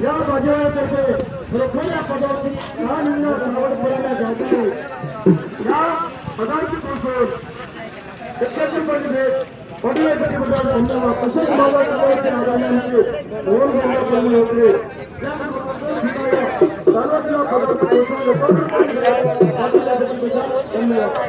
या बाजारातर्फे खरोखर या पदावरती या पदाची पोहोचून त्याच्यातून म्हणजे वडिलांसाठी धन्यवाद तसेच बाबासाहेबांच्या आदानांचे दोन बंद होते धन्यवाद.